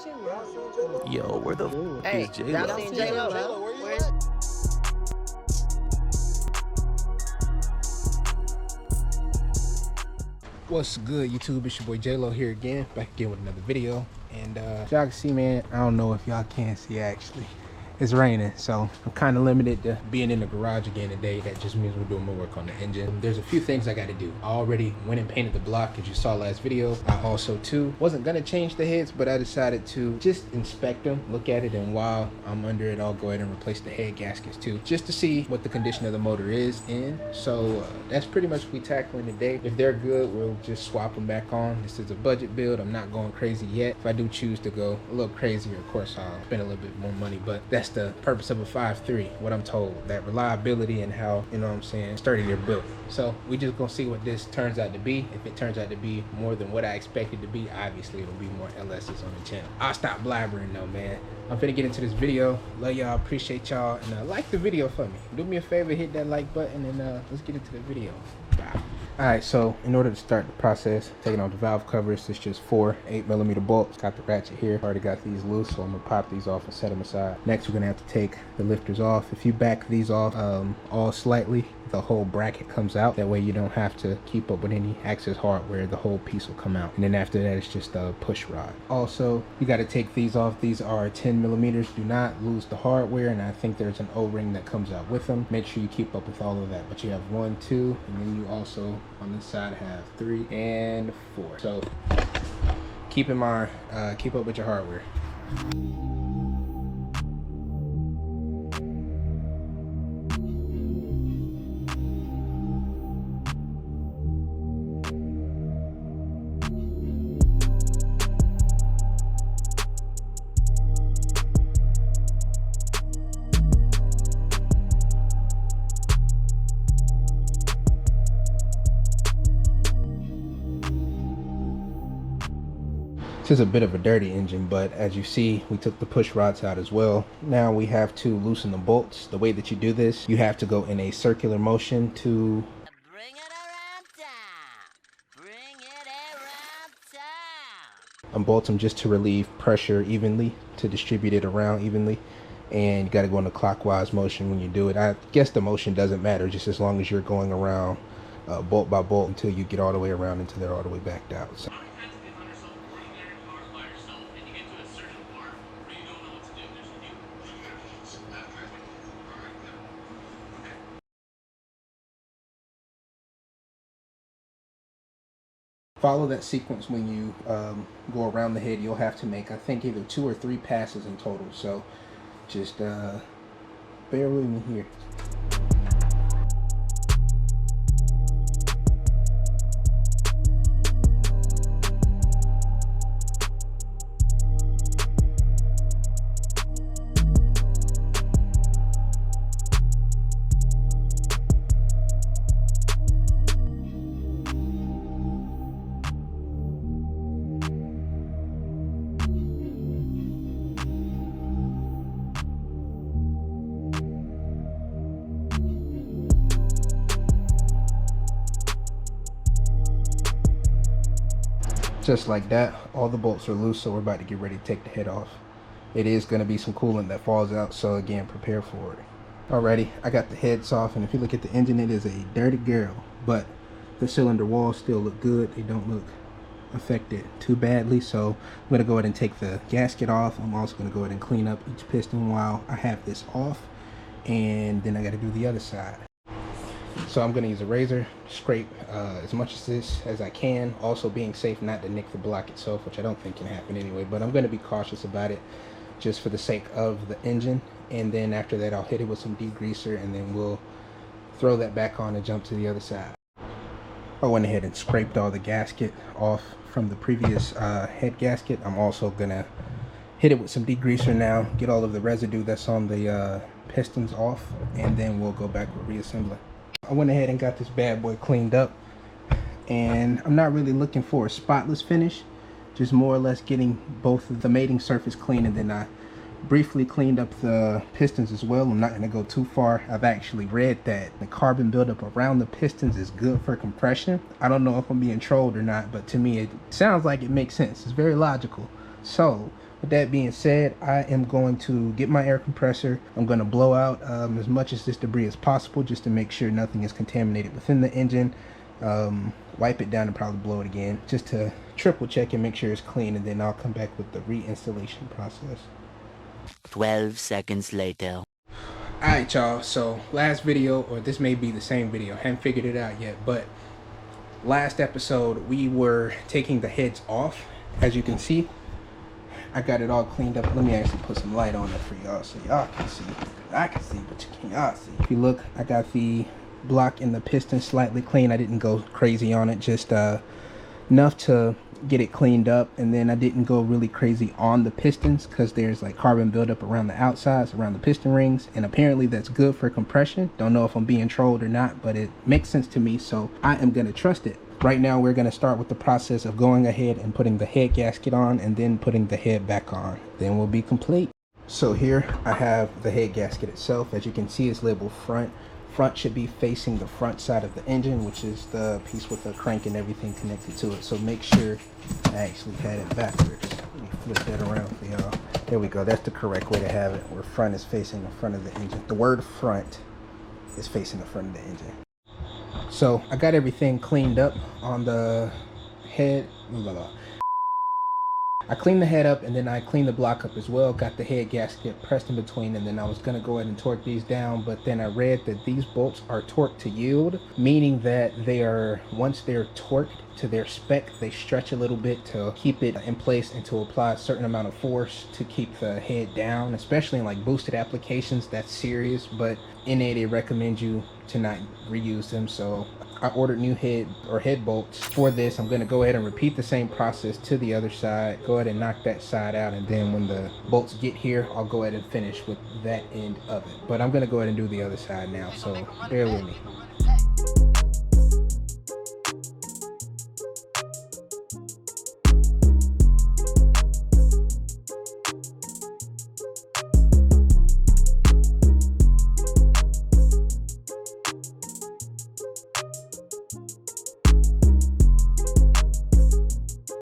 Yo, where the f is Y'all J-Lo? seen J-Lo? Where is What's good, YouTube? It's your boy J-Lo here again, back again with another video. And as y'all can see, man, I don't know if y'all can see actually. It's raining, so I'm kind of limited to being in the garage again today. That just means we're doing more work on the engine. There's a few things I got to do. I already went and painted the block, as you saw last video. I also too wasn't gonna change the heads, but I decided to just inspect them, look at it, and while I'm under it, I'll go ahead and replace the head gaskets too, just to see what the condition of the motor is in. So that's pretty much what we're tackling today. If they're good, we'll just swap them back on. This is a budget build. I'm not going crazy yet. If I do choose to go a little crazier, of course I'll spend a little bit more money, but that's the purpose of a 5.3, what I'm told, that reliability and how, you know what I'm saying, sturdy they're built. So we just gonna see what this turns out to be. If it turns out to be more than what I expected to be, obviously it'll be more LS's on the channel. I'll stop blabbering though, man. I'm finna get into this video. Love y'all, appreciate y'all, and like the video for me. Do me a favor, hit that like button, and let's get into the video. Bye. Alright, so in order to start the process, taking off the valve covers, it's just 4 8mm bolts. Got the ratchet here. Already got these loose, so I'm gonna pop these off and set them aside. Next, we're gonna have to take the lifters off. If you back these off all slightly, the whole bracket comes out. That way you don't have to keep up with any access hardware. The whole piece will come out. And then after that, it's just a push rod. Also, you gotta take these off. These are 10mm. Do not lose the hardware, and I think there's an O-ring that comes out with them. Make sure you keep up with all of that. But you have 1, 2, and then you also on this side have 3 and 4. So keep in mind, keep up with your hardware. This is a bit of a dirty engine, but as you see, we took the push rods out as well. Now we have to loosen the bolts. The way that you do this, you have to go in a circular motion to Bring it around town. Bring it around town. unbolt them just to relieve pressure evenly, to distribute it around evenly. And you got to go in a clockwise motion when you do it. I guess the motion doesn't matter, just as long as you're going around bolt by bolt until you get all the way around until they're all the way backed out. So. Follow that sequence when you go around the head. You'll have to make, I think, either 2 or 3 passes in total. So just bear with me here. Just like that, all the bolts are loose, so we're about to get ready to take the head off. It is going to be some coolant that falls out, so again, prepare for it. Alrighty, I got the heads off, and if you look at the engine, it is a dirty girl, but the cylinder walls still look good. They don't look affected too badly, so I'm going to go ahead and take the gasket off. I'm also going to go ahead and clean up each piston while I have this off, and then I got to do the other side. So I'm going to use a razor, scrape as much of this as I can, also being safe not to nick the block itself, which I don't think can happen anyway, but I'm going to be cautious about it just for the sake of the engine. And then after that, I'll hit it with some degreaser, and then we'll throw that back on and jump to the other side. I went ahead and scraped all the gasket off from the previous head gasket. I'm also going to hit it with some degreaser now, get all of the residue that's on the pistons off, and then we'll go back with reassembling. I went ahead and got this bad boy cleaned up, and I'm not really looking for a spotless finish, just more or less getting both of the mating surface clean, and then I briefly cleaned up the pistons as well. I'm not going to go too far. I've actually read that the carbon buildup around the pistons is good for compression. I don't know if I'm being trolled or not, but to me it sounds like it makes sense. It's very logical. So with that being said, I am going to get my air compressor. I'm going to blow out as much of this debris as possible just to make sure nothing is contaminated within the engine. Wipe it down and probably blow it again just to triple check and make sure it's clean, and then I'll come back with the reinstallation process. 12 seconds later. Alright y'all, so last video, or this may be the same video, haven't figured it out yet, but last episode we were taking the heads off. As you can see, I got it all cleaned up. Let me actually put some light on it for y'all so y'all can see. I can see, but you can't y'all see. If you look, I got the block and the piston slightly clean. I didn't go crazy on it, just enough to get it cleaned up, and then I didn't go really crazy on the pistons because there's like carbon buildup around the outsides, around the piston rings, and apparently that's good for compression. Don't know if I'm being trolled or not, but it makes sense to me, so I am gonna trust it. Right now we're going to start with the process of going ahead and putting the head gasket on and then putting the head back on. Then we'll be complete. So here I have the head gasket itself. As you can see, it's labeled front. Front should be facing the front side of the engine, which is the piece with the crank and everything connected to it. So make sure I actually had it backwards. Let me flip that around for y'all. There we go. That's the correct way to have it, where front is facing the front of the engine. The word front is facing the front of the engine. So I got everything cleaned up on the head. I cleaned the head up, and then I cleaned the block up as well. Got the head gasket pressed in between, and then I was going to go ahead and torque these down, but then I read that these bolts are torqued to yield, meaning that they are, once they're torqued to their spec, they stretch a little bit to keep it in place and to apply a certain amount of force to keep the head down, especially in like boosted applications. That's serious, but in it recommends you to not reuse them. So I ordered new head bolts for this. I'm going to go ahead and repeat the same process to the other side, go ahead and knock that side out, and then when the bolts get here, I'll go ahead and finish with that end of it. But I'm going to go ahead and do the other side now, so bear with me.